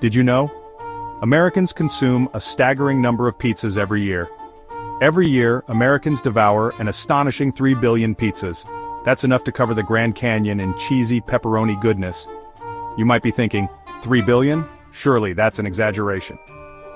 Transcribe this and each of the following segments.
Did you know? Americans consume a staggering number of pizzas every year. Every year, Americans devour an astonishing 3 billion pizzas. That's enough to cover the Grand Canyon in cheesy pepperoni goodness. You might be thinking, 3 billion? Surely that's an exaggeration.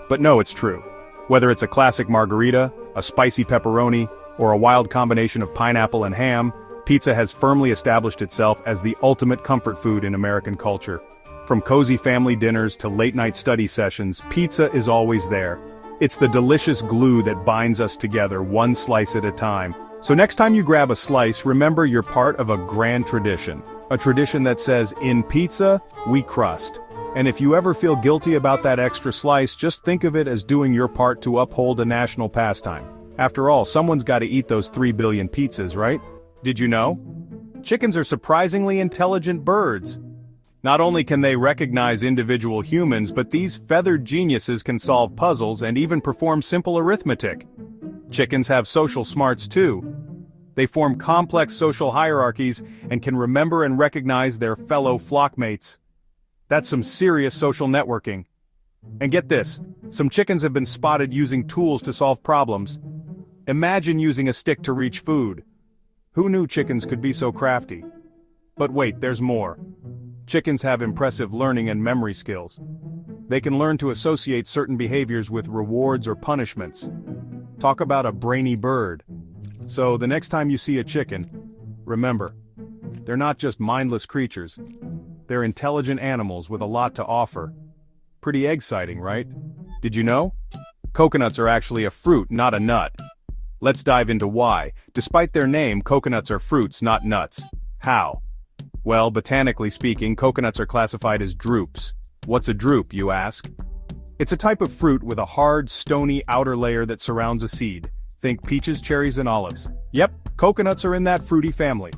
But no, it's true. Whether it's a classic margarita, a spicy pepperoni, or a wild combination of pineapple and ham, pizza has firmly established itself as the ultimate comfort food in American culture. From cozy family dinners to late-night study sessions, pizza is always there. It's the delicious glue that binds us together, one slice at a time. So next time you grab a slice, remember you're part of a grand tradition. A tradition that says, in pizza, we crust. And if you ever feel guilty about that extra slice, just think of it as doing your part to uphold a national pastime. After all, someone's got to eat those 3 billion pizzas, right? Did you know? Chickens are surprisingly intelligent birds. Not only can they recognize individual humans, but these feathered geniuses can solve puzzles and even perform simple arithmetic. Chickens have social smarts too. They form complex social hierarchies and can remember and recognize their fellow flockmates. That's some serious social networking. And get this, some chickens have been spotted using tools to solve problems. Imagine using a stick to reach food. Who knew chickens could be so crafty? But wait, there's more. Chickens have impressive learning and memory skills. They can learn to associate certain behaviors with rewards or punishments. Talk about a brainy bird. So the next time you see a chicken, remember, they're not just mindless creatures. They're intelligent animals with a lot to offer. Pretty exciting, right? Did you know? Coconuts are actually a fruit, not a nut. Let's dive into why. Despite their name, coconuts are fruits, not nuts. How? Well, botanically speaking, coconuts are classified as drupes. What's a drupe, you ask? It's a type of fruit with a hard, stony outer layer that surrounds a seed. Think peaches, cherries, and olives. Yep, coconuts are in that fruity family.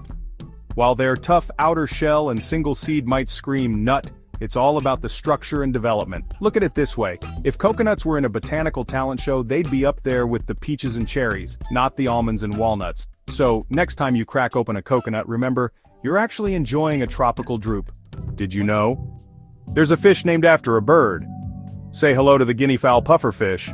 While their tough outer shell and single seed might scream nut, it's all about the structure and development. Look at it this way. If coconuts were in a botanical talent show, they'd be up there with the peaches and cherries, not the almonds and walnuts. So, next time you crack open a coconut, remember, you're actually enjoying a tropical drupe. Did you know? There's a fish named after a bird. Say hello to the guinea fowl pufferfish.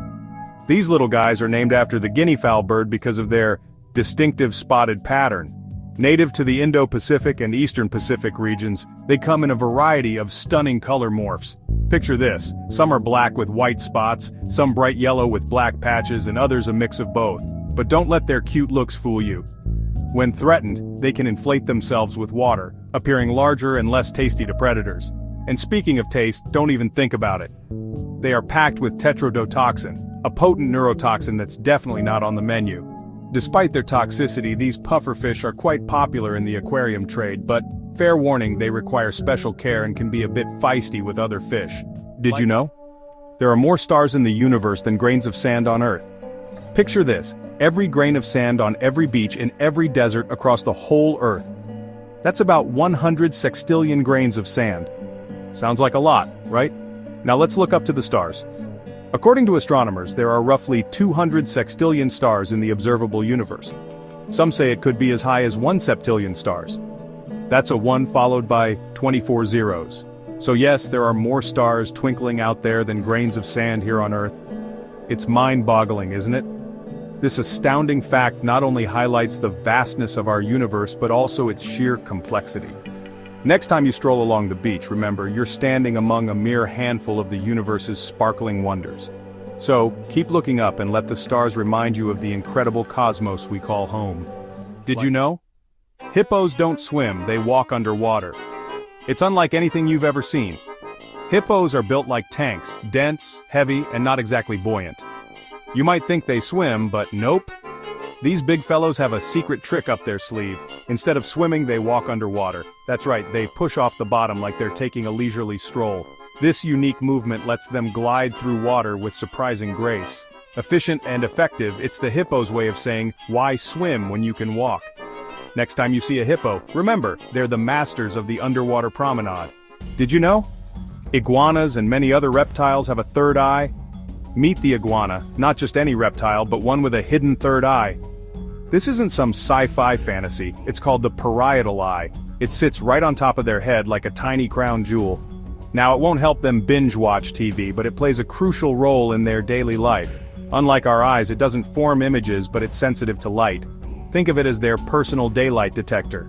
These little guys are named after the guinea fowl bird because of their distinctive spotted pattern. Native to the Indo-Pacific and Eastern Pacific regions, they come in a variety of stunning color morphs. Picture this, some are black with white spots, some bright yellow with black patches, and others a mix of both. But don't let their cute looks fool you. When threatened, they can inflate themselves with water, appearing larger and less tasty to predators. And speaking of taste, don't even think about it. They are packed with tetrodotoxin, a potent neurotoxin that's definitely not on the menu. Despite their toxicity, these pufferfish are quite popular in the aquarium trade, but, fair warning, they require special care and can be a bit feisty with other fish. Did you know? There are more stars in the universe than grains of sand on Earth. Picture this, every grain of sand on every beach in every desert across the whole Earth. That's about 100 sextillion grains of sand. Sounds like a lot, right? Now let's look up to the stars. According to astronomers, there are roughly 200 sextillion stars in the observable universe. Some say it could be as high as 1 septillion stars. That's a 1 followed by 24 zeros. So yes, there are more stars twinkling out there than grains of sand here on Earth. It's mind-boggling, isn't it? This astounding fact not only highlights the vastness of our universe, but also its sheer complexity. Next time you stroll along the beach, remember, you're standing among a mere handful of the universe's sparkling wonders. So, keep looking up and let the stars remind you of the incredible cosmos we call home. Did you know? Hippos don't swim, they walk underwater. It's unlike anything you've ever seen. Hippos are built like tanks, dense, heavy, and not exactly buoyant. You might think they swim, but nope. These big fellows have a secret trick up their sleeve. Instead of swimming, they walk underwater. That's right, they push off the bottom like they're taking a leisurely stroll. This unique movement lets them glide through water with surprising grace. Efficient and effective, it's the hippo's way of saying, why swim when you can walk? Next time you see a hippo, remember, they're the masters of the underwater promenade. Did you know? Iguanas and many other reptiles have a third eye. Meet the iguana, not just any reptile, but one with a hidden third eye. This isn't some sci-fi fantasy, it's called the parietal eye. It sits right on top of their head like a tiny crown jewel. Now, it won't help them binge-watch TV, but it plays a crucial role in their daily life. Unlike our eyes, it doesn't form images, but it's sensitive to light. Think of it as their personal daylight detector.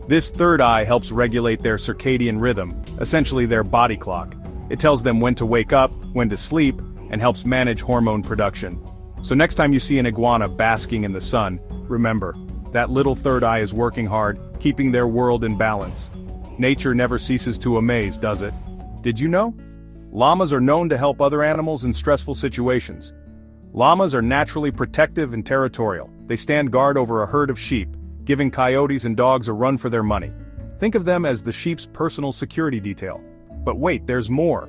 This third eye helps regulate their circadian rhythm, essentially their body clock. It tells them when to wake up, when to sleep, and helps manage hormone production. So next time you see an iguana basking in the sun, remember, that little third eye is working hard, keeping their world in balance. Nature never ceases to amaze, does it? Did you know? Llamas are known to help other animals in stressful situations. Llamas are naturally protective and territorial. They stand guard over a herd of sheep, giving coyotes and dogs a run for their money. Think of them as the sheep's personal security detail. But wait, there's more.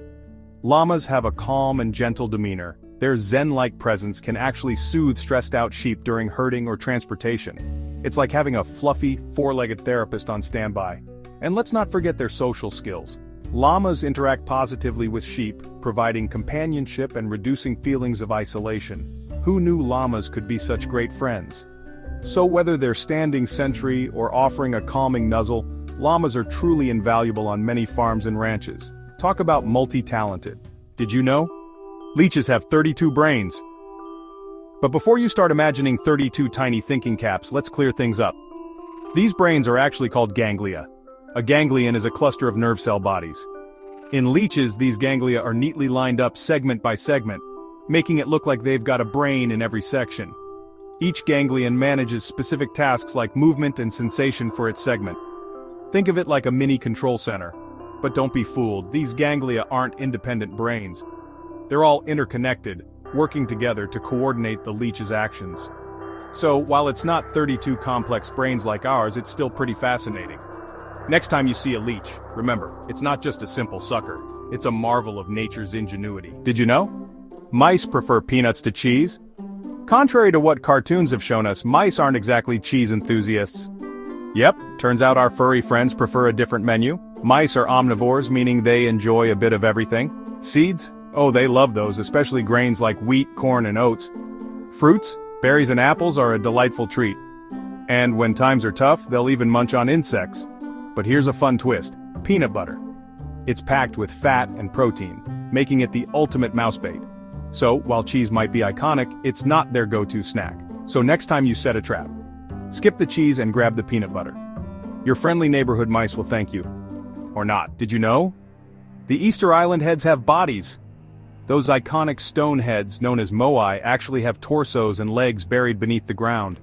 Llamas have a calm and gentle demeanor. Their zen-like presence can actually soothe stressed-out sheep during herding or transportation. It's like having a fluffy, four-legged therapist on standby. And let's not forget their social skills. Llamas interact positively with sheep, providing companionship and reducing feelings of isolation. Who knew llamas could be such great friends? So whether they're standing sentry or offering a calming nuzzle, llamas are truly invaluable on many farms and ranches. Talk about multi-talented. Did you know? Leeches have 32 brains. But before you start imagining 32 tiny thinking caps, let's clear things up. These brains are actually called ganglia. A ganglion is a cluster of nerve cell bodies. In leeches, these ganglia are neatly lined up segment by segment, making it look like they've got a brain in every section. Each ganglion manages specific tasks like movement and sensation for its segment. Think of it like a mini control center. But don't be fooled, these ganglia aren't independent brains. They're all interconnected, working together to coordinate the leech's actions. So, while it's not 32 complex brains like ours, it's still pretty fascinating. Next time you see a leech, remember, it's not just a simple sucker, it's a marvel of nature's ingenuity. Did you know? Mice prefer peanuts to cheese. Contrary to what cartoons have shown us, mice aren't exactly cheese enthusiasts. Yep, turns out our furry friends prefer a different menu. Mice are omnivores, meaning they enjoy a bit of everything. Seeds? Oh, they love those, especially grains like wheat, corn, and oats. Fruits? Berries and apples are a delightful treat. And when times are tough, they'll even munch on insects. But here's a fun twist: peanut butter. It's packed with fat and protein, making it the ultimate mouse bait. So, while cheese might be iconic, it's not their go-to snack. So next time you set a trap, skip the cheese and grab the peanut butter. Your friendly neighborhood mice will thank you. Or not. Did you know? The Easter Island heads have bodies. Those iconic stone heads, known as moai, actually have torsos and legs buried beneath the ground.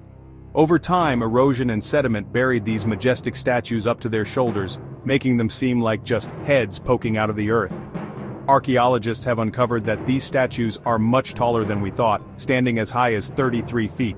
Over time, erosion and sediment buried these majestic statues up to their shoulders, making them seem like just heads poking out of the earth. Archaeologists have uncovered that these statues are much taller than we thought, standing as high as 33 feet.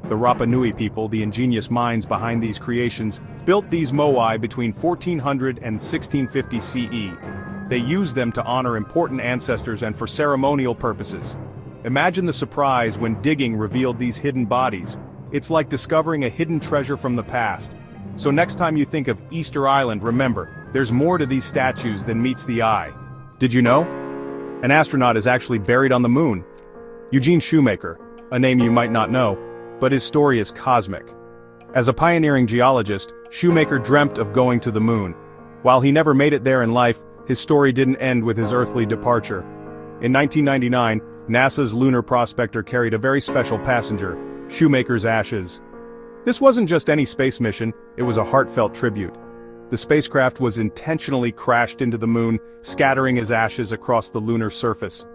The Rapa Nui people, the ingenious minds behind these creations, built these moai between 1400 and 1650 CE. They used them to honor important ancestors and for ceremonial purposes. Imagine the surprise when digging revealed these hidden bodies. It's like discovering a hidden treasure from the past. So next time you think of Easter Island, remember, there's more to these statues than meets the eye. Did you know? An astronaut is actually buried on the moon. Eugene Shoemaker, a name you might not know, but his story is cosmic. As a pioneering geologist, Shoemaker dreamt of going to the moon. While he never made it there in life, his story didn't end with his earthly departure. In 1999, NASA's lunar prospector carried a very special passenger, Shoemaker's ashes. This wasn't just any space mission, it was a heartfelt tribute. The spacecraft was intentionally crashed into the moon, scattering his ashes across the lunar surface.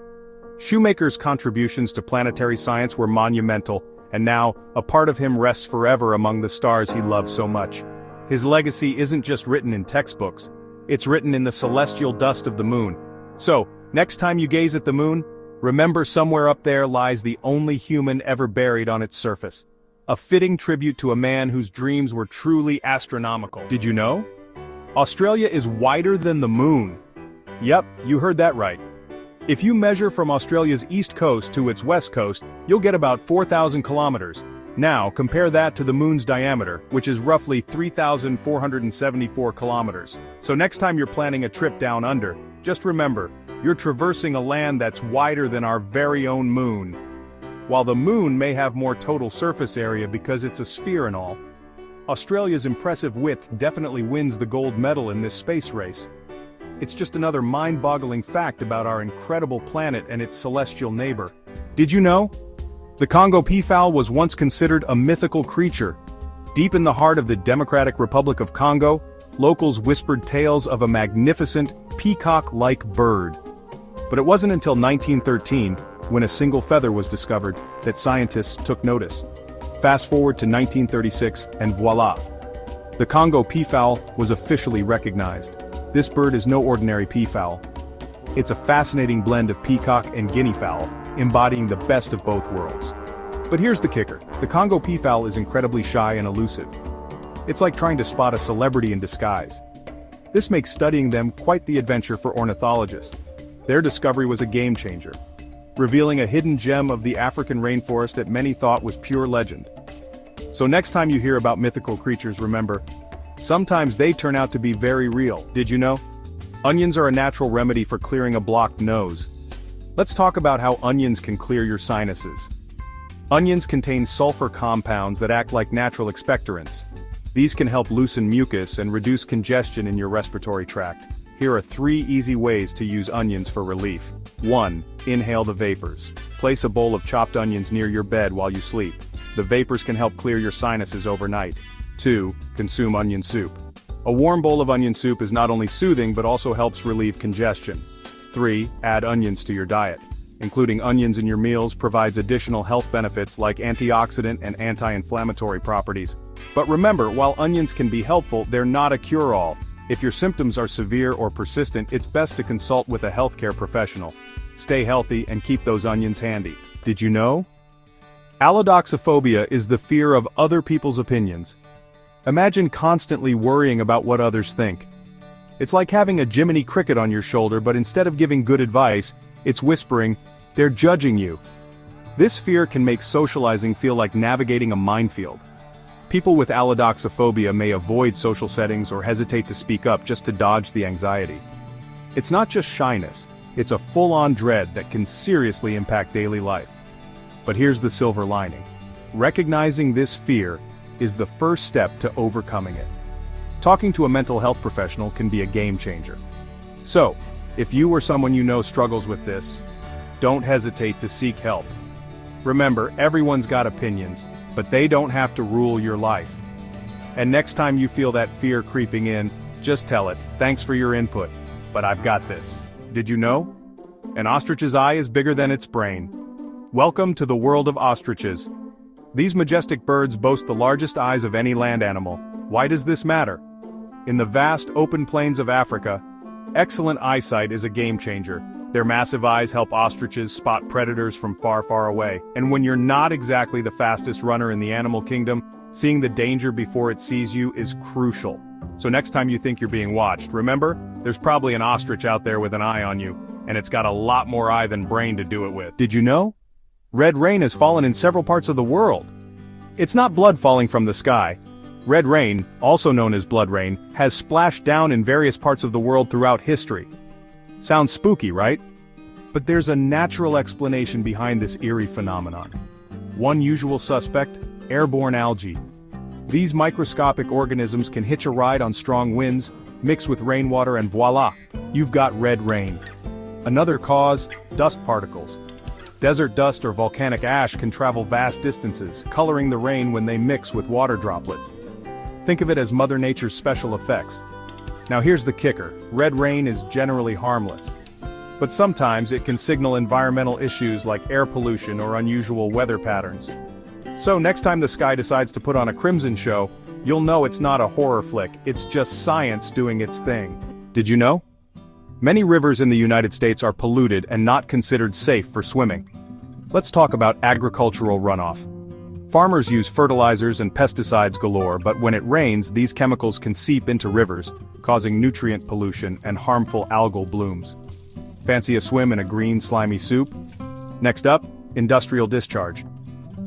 Shoemaker's contributions to planetary science were monumental, and now, a part of him rests forever among the stars he loved so much. His legacy isn't just written in textbooks, it's written in the celestial dust of the moon. So, next time you gaze at the moon, remember somewhere up there lies the only human ever buried on its surface. A fitting tribute to a man whose dreams were truly astronomical. Did you know? Australia is wider than the moon. Yep, you heard that right. If you measure from Australia's east coast to its west coast, you'll get about 4,000 kilometers. Now, compare that to the moon's diameter, which is roughly 3,474 kilometers. So next time you're planning a trip down under, just remember, you're traversing a land that's wider than our very own moon. While the moon may have more total surface area because it's a sphere and all, Australia's impressive width definitely wins the gold medal in this space race. It's just another mind-boggling fact about our incredible planet and its celestial neighbor. Did you know? The Congo peafowl was once considered a mythical creature. Deep in the heart of the Democratic Republic of Congo, locals whispered tales of a magnificent, peacock-like bird. But it wasn't until 1913, when a single feather was discovered, that scientists took notice. Fast forward to 1936, and voila! The Congo peafowl was officially recognized. This bird is no ordinary peafowl. It's a fascinating blend of peacock and guinea fowl, embodying the best of both worlds. But here's the kicker: the Congo peafowl is incredibly shy and elusive. It's like trying to spot a celebrity in disguise. This makes studying them quite the adventure for ornithologists. Their discovery was a game changer, revealing a hidden gem of the African rainforest that many thought was pure legend. So next time you hear about mythical creatures, remember, sometimes they turn out to be very real. Did you know? Onions are a natural remedy for clearing a blocked nose. Let's talk about how onions can clear your sinuses. Onions contain sulfur compounds that act like natural expectorants. These can help loosen mucus and reduce congestion in your respiratory tract. Here are 3 easy ways to use onions for relief. 1. Inhale the vapors. Place a bowl of chopped onions near your bed while you sleep. The vapors can help clear your sinuses overnight. 2. Consume onion soup. A warm bowl of onion soup is not only soothing but also helps relieve congestion. 3. Add onions to your diet. Including onions in your meals provides additional health benefits like antioxidant and anti-inflammatory properties. But remember, while onions can be helpful, they're not a cure-all. If your symptoms are severe or persistent, it's best to consult with a healthcare professional. Stay healthy and keep those onions handy. Did you know? Allodoxophobia is the fear of other people's opinions. Imagine constantly worrying about what others think. It's like having a Jiminy Cricket on your shoulder, but instead of giving good advice, it's whispering, "They're judging you." This fear can make socializing feel like navigating a minefield. People with allodoxophobia may avoid social settings or hesitate to speak up just to dodge the anxiety. It's not just shyness, it's a full-on dread that can seriously impact daily life. But here's the silver lining. Recognizing this fear is the first step to overcoming it. Talking to a mental health professional can be a game changer. So, if you or someone you know struggles with this, don't hesitate to seek help. Remember, everyone's got opinions, but they don't have to rule your life. And next time you feel that fear creeping in, just tell it, "Thanks for your input, but I've got this." Did you know? An ostrich's eye is bigger than its brain. Welcome to the world of ostriches. These majestic birds boast the largest eyes of any land animal. Why does this matter? In the vast open plains of Africa, excellent eyesight is a game changer. Their massive eyes help ostriches spot predators from far, far away. And when you're not exactly the fastest runner in the animal kingdom, seeing the danger before it sees you is crucial. So next time you think you're being watched, remember, there's probably an ostrich out there with an eye on you, and it's got a lot more eye than brain to do it with. Did you know? Red rain has fallen in several parts of the world. It's not blood falling from the sky. Red rain, also known as blood rain, has splashed down in various parts of the world throughout history. Sounds spooky, right? But there's a natural explanation behind this eerie phenomenon. One usual suspect: airborne algae. These microscopic organisms can hitch a ride on strong winds, mix with rainwater, and voila, you've got red rain. Another cause: dust particles. Desert dust or volcanic ash can travel vast distances, coloring the rain when they mix with water droplets. Think of it as Mother Nature's special effects. Now here's the kicker: red rain is generally harmless. But sometimes it can signal environmental issues like air pollution or unusual weather patterns. So next time the sky decides to put on a crimson show, you'll know it's not a horror flick, it's just science doing its thing. Did you know? Many rivers in the United States are polluted and not considered safe for swimming. Let's talk about agricultural runoff. Farmers use fertilizers and pesticides galore, but when it rains, these chemicals can seep into rivers, causing nutrient pollution and harmful algal blooms. Fancy a swim in a green, slimy soup? Next up, industrial discharge.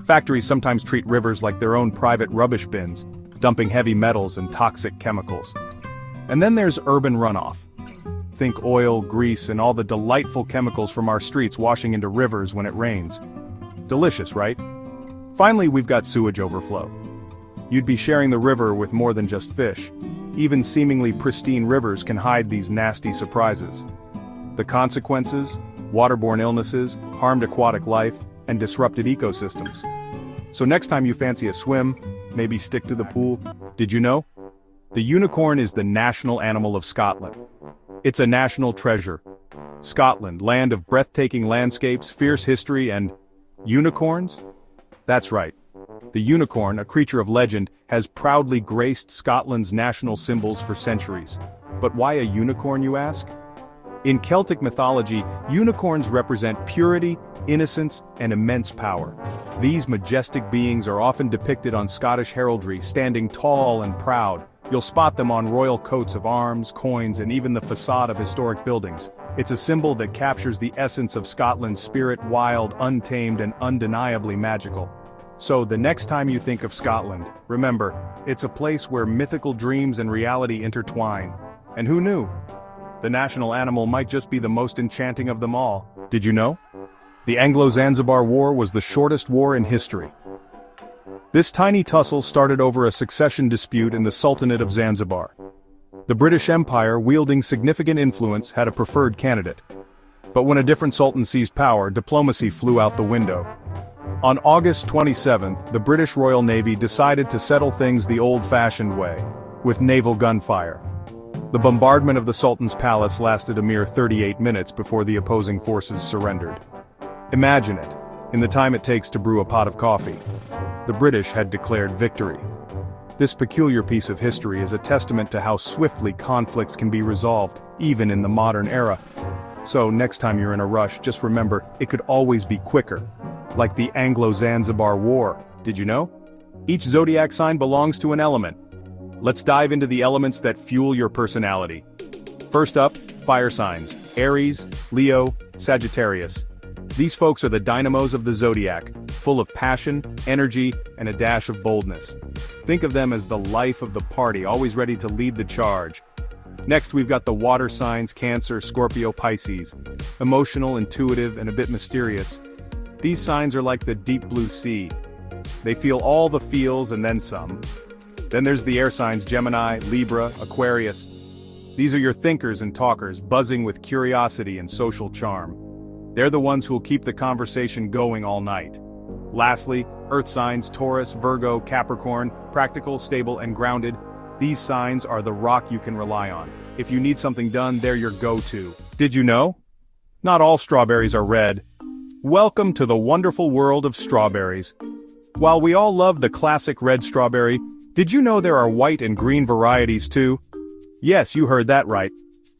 Factories sometimes treat rivers like their own private rubbish bins, dumping heavy metals and toxic chemicals. And then there's urban runoff. Think oil, grease, and all the delightful chemicals from our streets washing into rivers when it rains. Delicious, right? Finally, we've got sewage overflow. You'd be sharing the river with more than just fish. even seemingly pristine rivers can hide these nasty surprises. The consequences: waterborne illnesses, harmed aquatic life, and disrupted ecosystems. So next time you fancy a swim, maybe stick to the pool. Did you know? The unicorn is the national animal of Scotland. It's a national treasure. Scotland, land of breathtaking landscapes, fierce history, and unicorns? That's right. The unicorn, a creature of legend, has proudly graced Scotland's national symbols for centuries. But why a unicorn, you ask? In Celtic mythology, unicorns represent purity, innocence, and immense power. These majestic beings are often depicted on Scottish heraldry, standing tall and proud. You'll spot them on royal coats of arms, coins, and even the facade of historic buildings. It's a symbol that captures the essence of Scotland's spirit: wild, untamed, and undeniably magical. So the next time you think of Scotland, remember, it's a place where mythical dreams and reality intertwine. And who knew? The national animal might just be the most enchanting of them all. Did you know? The Anglo-Zanzibar War was the shortest war in history. This tiny tussle started over a succession dispute in the Sultanate of Zanzibar. The British Empire, wielding significant influence, had a preferred candidate. But when a different sultan seized power, diplomacy flew out the window. On August 27th, the British Royal Navy decided to settle things the old-fashioned way, with naval gunfire. The bombardment of the Sultan's palace lasted a mere 38 minutes before the opposing forces surrendered. Imagine it, in the time it takes to brew a pot of coffee. The British had declared victory. This peculiar piece of history is a testament to how swiftly conflicts can be resolved, even in the modern era. So next time you're in a rush, just remember, it could always be quicker. Like the Anglo-Zanzibar War, did you know? Each zodiac sign belongs to an element. Let's dive into the elements that fuel your personality. First up, fire signs: Aries, Leo, Sagittarius. These folks are the dynamos of the zodiac, full of passion, energy, and a dash of boldness. Think of them as the life of the party, always ready to lead the charge. Next, we've got the water signs: Cancer, Scorpio, Pisces. Emotional, intuitive, and a bit mysterious. These signs are like the deep blue sea. They feel all the feels and then some. Then there's the air signs: Gemini, Libra, Aquarius. These are your thinkers and talkers, buzzing with curiosity and social charm. They're the ones who'll keep the conversation going all night. Lastly, earth signs: Taurus, Virgo, Capricorn, practical, stable, and grounded. These signs are the rock you can rely on. If you need something done, they're your go-to. Did you know? Not all strawberries are red. Welcome to the wonderful world of strawberries. While we all love the classic red strawberry, did you know there are white and green varieties too? Yes, you heard that right.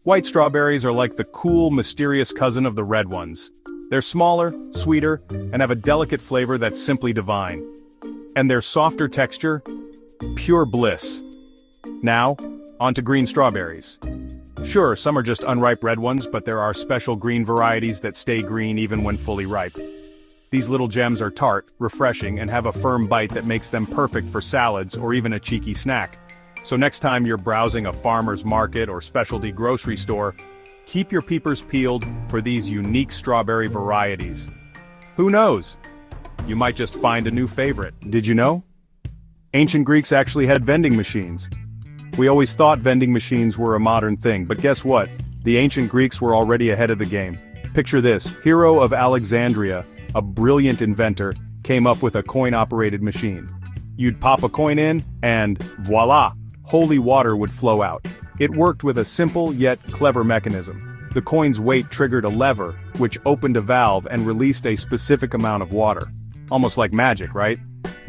White strawberries are like the cool, mysterious cousin of the red ones. They're smaller, sweeter, and have a delicate flavor that's simply divine. And their softer texture? Pure bliss. Now, on to green strawberries. Sure, some are just unripe red ones, but there are special green varieties that stay green even when fully ripe. These little gems are tart, refreshing, and have a firm bite that makes them perfect for salads or even a cheeky snack. So next time you're browsing a farmer's market or specialty grocery store, keep your peepers peeled for these unique strawberry varieties. Who knows? You might just find a new favorite. Did you know? Ancient Greeks actually had vending machines. We always thought vending machines were a modern thing, but guess what? The ancient Greeks were already ahead of the game. Picture this: Hero of Alexandria, a brilliant inventor, came up with a coin-operated machine. You'd pop a coin in, and voila! Holy water would flow out. It worked with a simple yet clever mechanism. The coin's weight triggered a lever, which opened a valve and released a specific amount of water. Almost like magic, right?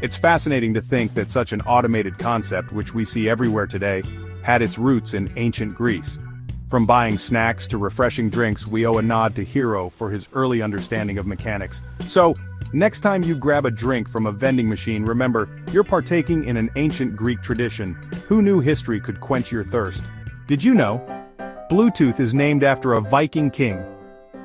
It's fascinating to think that such an automated concept, which we see everywhere today, had its roots in ancient Greece. From buying snacks to refreshing drinks, we owe a nod to Hero for his early understanding of mechanics. So, next time you grab a drink from a vending machine, remember, you're partaking in an ancient Greek tradition. Who knew history could quench your thirst? Did you know? Bluetooth is named after a Viking king.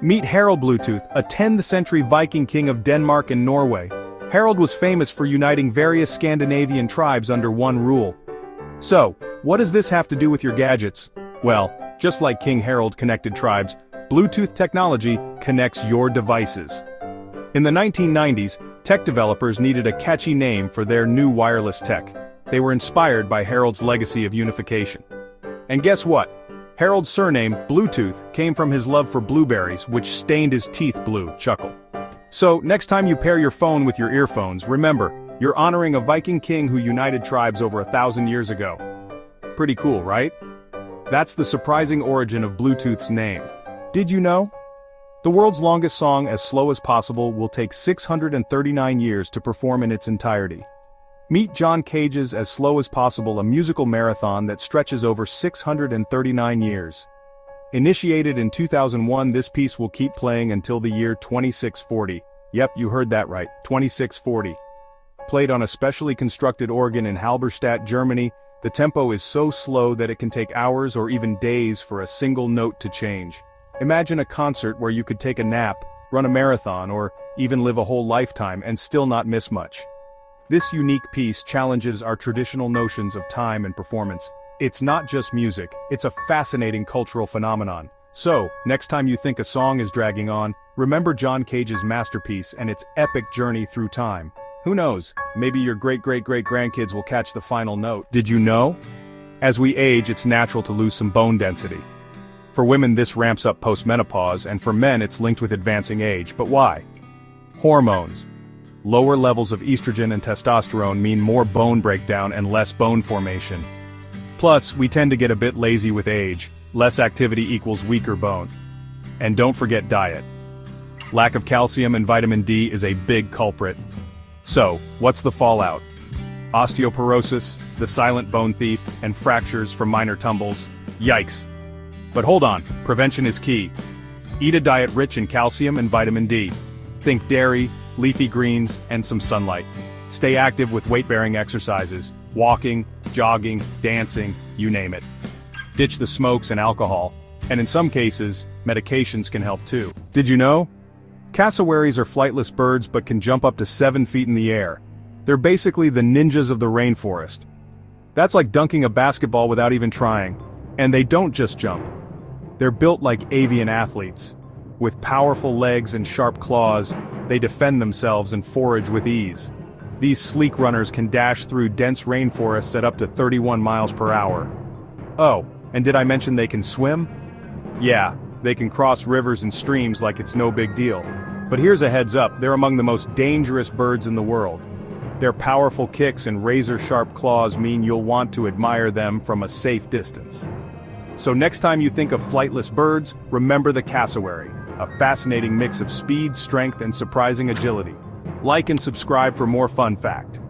Meet Harald Bluetooth, a 10th century Viking king of Denmark and Norway. Harald was famous for uniting various Scandinavian tribes under one rule. So, what does this have to do with your gadgets? Well, just like King Harold connected tribes, Bluetooth technology connects your devices. In the 1990s, tech developers needed a catchy name for their new wireless tech. They were inspired by Harold's legacy of unification. And guess what? Harold's surname, Bluetooth, came from his love for blueberries, which stained his teeth blue. Chuckle. So, next time you pair your phone with your earphones, remember, you're honoring a Viking king who united tribes over 1,000 years ago. Pretty cool, right? That's the surprising origin of Bluetooth's name. Did you know? The world's longest song, As Slow as Possible, will take 639 years to perform in its entirety. Meet John Cage's As Slow as Possible, a musical marathon that stretches over 639 years. Initiated in 2001, this piece will keep playing until the year 2640. Yep, you heard that right, 2640. Played on a specially constructed organ in Halberstadt, Germany, the tempo is so slow that it can take hours or even days for a single note to change. Imagine a concert where you could take a nap, run a marathon, or even live a whole lifetime and still not miss much. This unique piece challenges our traditional notions of time and performance. It's not just music, it's a fascinating cultural phenomenon. So, next time you think a song is dragging on, remember John Cage's masterpiece and its epic journey through time. Who knows, maybe your great-great-great-grandkids will catch the final note. Did you know? As we age, it's natural to lose some bone density. For women, this ramps up post-menopause, and for men, it's linked with advancing age. But why? Hormones. Lower levels of estrogen and testosterone mean more bone breakdown and less bone formation. Plus, we tend to get a bit lazy with age. Less activity equals weaker bone. And don't forget diet. Lack of calcium and vitamin D is a big culprit. So, what's the fallout? Osteoporosis, the silent bone thief, and fractures from minor tumbles. Yikes. But hold on, prevention is key. Eat a diet rich in calcium and vitamin D. Think dairy, leafy greens, and some sunlight. Stay active with weight-bearing exercises, walking, jogging, dancing, you name it. Ditch the smokes and alcohol, and in some cases, medications can help too. Did you know? Cassowaries are flightless birds but can jump up to 7 feet in the air. They're basically the ninjas of the rainforest. That's like dunking a basketball without even trying. And they don't just jump. They're built like avian athletes. With powerful legs and sharp claws, they defend themselves and forage with ease. These sleek runners can dash through dense rainforests at up to 31 miles per hour. Oh, and did I mention they can swim? Yeah, they can cross rivers and streams like it's no big deal. But here's a heads up, they're among the most dangerous birds in the world. Their powerful kicks and razor-sharp claws mean you'll want to admire them from a safe distance. So next time you think of flightless birds, remember the cassowary, a fascinating mix of speed, strength, and surprising agility. Like and subscribe for more fun fact.